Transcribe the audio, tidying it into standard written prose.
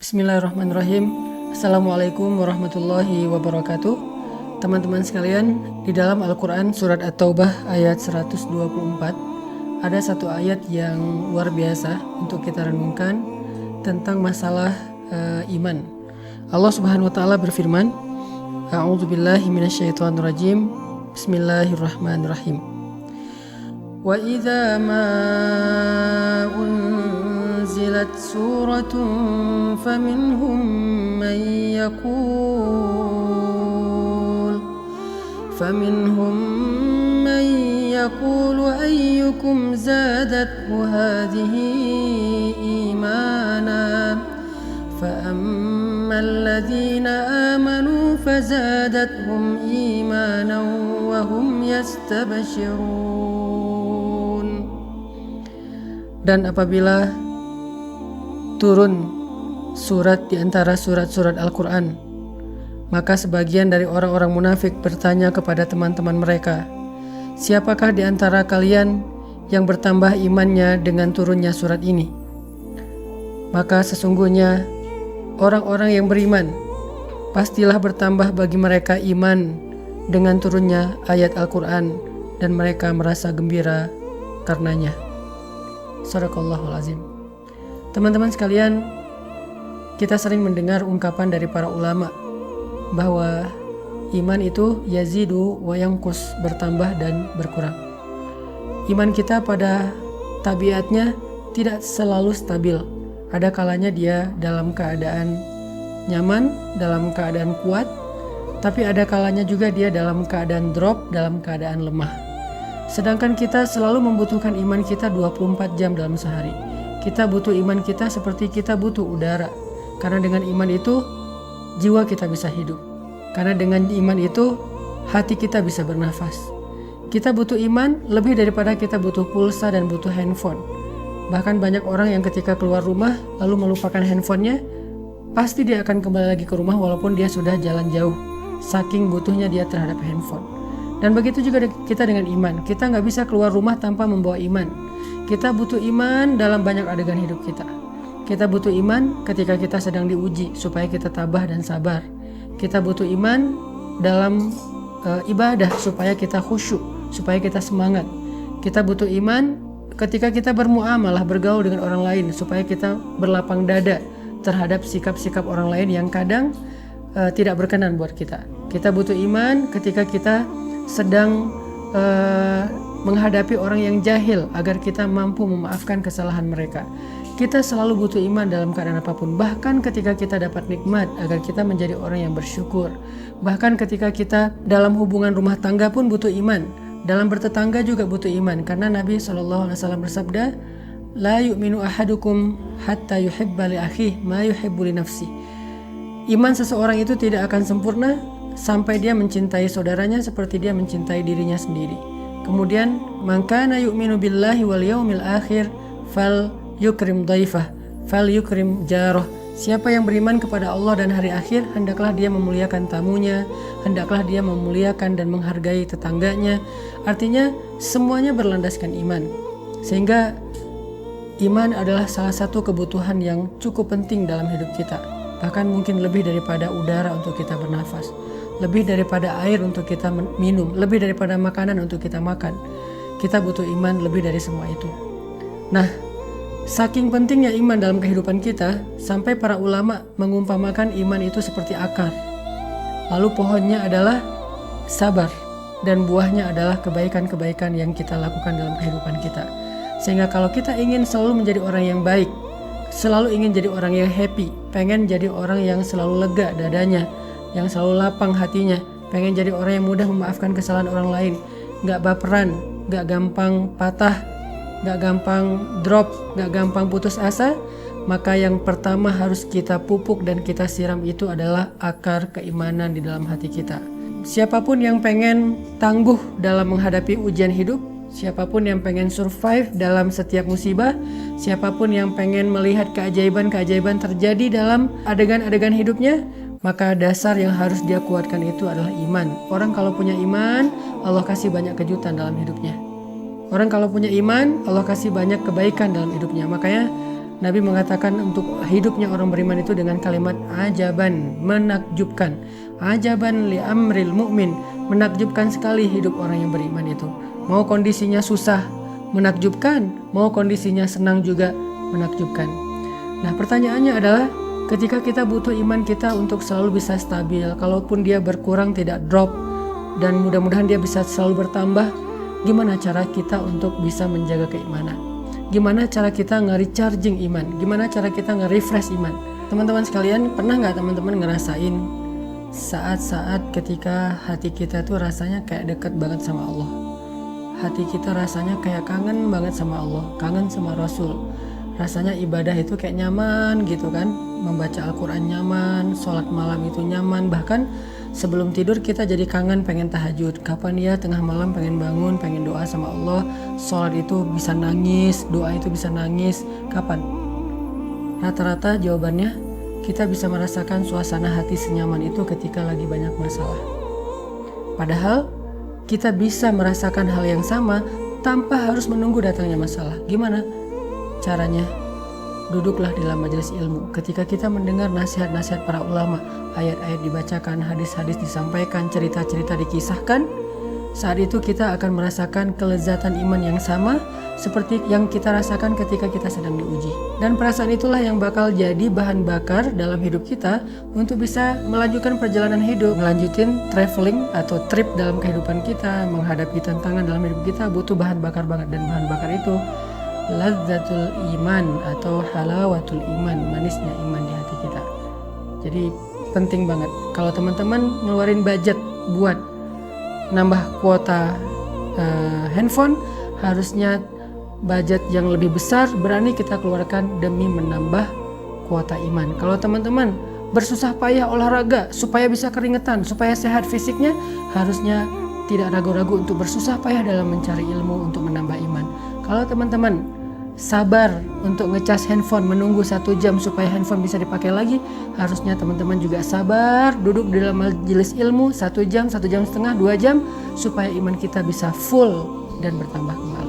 Bismillahirrahmanirrahim. Assalamualaikum warahmatullahi wabarakatuh. Teman-teman sekalian, di dalam Al-Quran surat At-Taubah ayat 124 ada satu ayat yang luar biasa untuk kita renungkan tentang masalah iman. Allah Subhanahu wa taala berfirman, A'udzubillahi minasyaitonirrajim. Bismillahirrahmanirrahim. Wa idza ma unzilat suratun faminhum man yaqulu ayyukum zadathu hadhihi imana فأما الذين آمنوا فزادتهم إيمانا وهم يستبشرون. Dan apabila turun surat di antara surat-surat Al-Quran, maka sebagian dari orang-orang munafik bertanya kepada teman-teman mereka, siapakah di antara kalian yang bertambah imannya dengan turunnya surat ini? Maka sesungguhnya orang-orang yang beriman pastilah bertambah bagi mereka iman dengan turunnya ayat Al-Quran dan mereka merasa gembira karenanya. Shadaqallahul azim. Teman-teman sekalian, kita sering mendengar ungkapan dari para ulama bahwa iman itu yazidu wa yanqus, bertambah dan berkurang. Iman kita pada tabiatnya tidak selalu stabil. Ada kalanya dia dalam keadaan nyaman, dalam keadaan kuat, tapi ada kalanya juga dia dalam keadaan drop, dalam keadaan lemah. Sedangkan kita selalu membutuhkan iman kita 24 jam dalam sehari. Kita butuh iman kita seperti kita butuh udara. Karena dengan iman itu jiwa kita bisa hidup. Karena dengan iman itu hati kita bisa bernafas. Kita butuh iman lebih daripada kita butuh pulsa dan butuh handphone. Bahkan banyak orang yang ketika keluar rumah lalu melupakan handphonenya, pasti dia akan kembali lagi ke rumah walaupun dia sudah jalan jauh, saking butuhnya dia terhadap handphone. Dan begitu juga kita dengan iman. Kita nggak bisa keluar rumah tanpa membawa iman. Kita butuh iman dalam banyak adegan hidup kita. Kita butuh iman ketika kita sedang diuji supaya kita tabah dan sabar. Kita butuh iman dalam ibadah supaya kita khusyuk, supaya kita semangat. Kita butuh iman ketika kita bermuamalah, bergaul dengan orang lain supaya kita berlapang dada terhadap sikap-sikap orang lain yang kadang tidak berkenan buat kita. Kita butuh iman ketika kita sedang menghadapi orang yang jahil agar kita mampu memaafkan kesalahan mereka. Kita selalu butuh iman dalam keadaan apapun. Bahkan ketika kita dapat nikmat agar kita menjadi orang yang bersyukur. Bahkan ketika kita dalam hubungan rumah tangga pun butuh iman. Dalam bertetangga juga butuh iman, karena Nabi SAW bersabda, La yu'minu ahadukum hatta yuhibba li akhihi ma yuhibbu li nafsi. Iman seseorang itu tidak akan sempurna sampai dia mencintai saudaranya seperti dia mencintai dirinya sendiri. Kemudian, man kana yu'minu billahi wal yaumil akhir fal yukrim dhaifah, fal yukrim jarah. Siapa yang beriman kepada Allah dan hari akhir, hendaklah dia memuliakan tamunya, hendaklah dia memuliakan dan menghargai tetangganya. Artinya semuanya berlandaskan iman. Sehingga iman adalah salah satu kebutuhan yang cukup penting dalam hidup kita. Bahkan mungkin lebih daripada udara untuk kita bernafas, lebih daripada air untuk kita minum, lebih daripada makanan untuk kita makan. Kita butuh iman lebih dari semua itu. Nah, saking pentingnya iman dalam kehidupan kita, sampai para ulama mengumpamakan iman itu seperti akar. Lalu pohonnya adalah sabar, dan buahnya adalah kebaikan-kebaikan yang kita lakukan dalam kehidupan kita. Sehingga kalau kita ingin selalu menjadi orang yang baik, selalu ingin jadi orang yang happy, pengen jadi orang yang selalu lega dadanya, yang selalu lapang hatinya, pengen jadi orang yang mudah memaafkan kesalahan orang lain, gak baperan, gak gampang patah, gak gampang drop, gak gampang putus asa, maka yang pertama harus kita pupuk dan kita siram itu adalah akar keimanan di dalam hati kita. Siapapun yang pengen tangguh dalam menghadapi ujian hidup, siapapun yang pengen survive dalam setiap musibah, siapapun yang pengen melihat keajaiban-keajaiban terjadi dalam adegan-adegan hidupnya, maka dasar yang harus dia kuatkan itu adalah iman. Orang kalau punya iman, Allah kasih banyak kejutan dalam hidupnya. Orang kalau punya iman, Allah kasih banyak kebaikan dalam hidupnya. Makanya Nabi mengatakan untuk hidupnya orang beriman itu dengan kalimat ajaban, menakjubkan. Ajaban li amril mu'min, menakjubkan sekali hidup orang yang beriman itu. Mau kondisinya susah, menakjubkan. Mau kondisinya senang juga, menakjubkan. Nah, pertanyaannya adalah ketika kita butuh iman kita untuk selalu bisa stabil, kalaupun dia berkurang tidak drop, dan mudah-mudahan dia bisa selalu bertambah, gimana cara kita untuk bisa menjaga keimanan? Gimana cara kita nge-recharging iman? Gimana cara kita nge-refresh iman? Teman-teman sekalian, pernah nggak teman-teman ngerasain saat-saat ketika hati kita tuh rasanya kayak deket banget sama Allah? Hati kita rasanya kayak kangen banget sama Allah, kangen sama Rasul. Rasanya ibadah itu kayak nyaman gitu kan, membaca Al-Quran nyaman, sholat malam itu nyaman, bahkan sebelum tidur kita jadi kangen pengen tahajud. Kapan ya tengah malam pengen bangun, pengen doa sama Allah, sholat itu bisa nangis, doa itu bisa nangis. Kapan? Rata-rata jawabannya kita bisa merasakan suasana hati senyaman itu ketika lagi banyak masalah. Padahal kita bisa merasakan hal yang sama tanpa harus menunggu datangnya masalah. Gimana caranya? Duduklah dalam majelis ilmu. Ketika kita mendengar nasihat-nasihat para ulama, ayat-ayat dibacakan, hadis-hadis disampaikan, cerita-cerita dikisahkan, saat itu kita akan merasakan kelezatan iman yang sama seperti yang kita rasakan ketika kita sedang diuji. Dan perasaan itulah yang bakal jadi bahan bakar dalam hidup kita untuk bisa melanjutkan perjalanan hidup, melanjutin traveling atau trip dalam kehidupan kita, menghadapi tantangan dalam hidup kita butuh bahan bakar banget. Dan bahan bakar itu lazzatul iman atau halawatul iman, manisnya iman di hati kita. Jadi penting banget kalau teman-teman ngeluarin budget buat nambah kuota handphone, harusnya budget yang lebih besar berani kita keluarkan demi menambah kuota iman. Kalau teman-teman bersusah payah olahraga supaya bisa keringetan, supaya sehat fisiknya, harusnya tidak ragu-ragu untuk bersusah payah dalam mencari ilmu untuk menambah iman. Kalau teman-teman sabar untuk ngecas handphone menunggu 1 jam supaya handphone bisa dipakai lagi, harusnya teman-teman juga sabar duduk di dalam majelis ilmu 1 jam, 1 jam setengah, 2 jam supaya iman kita bisa full dan bertambah kembali.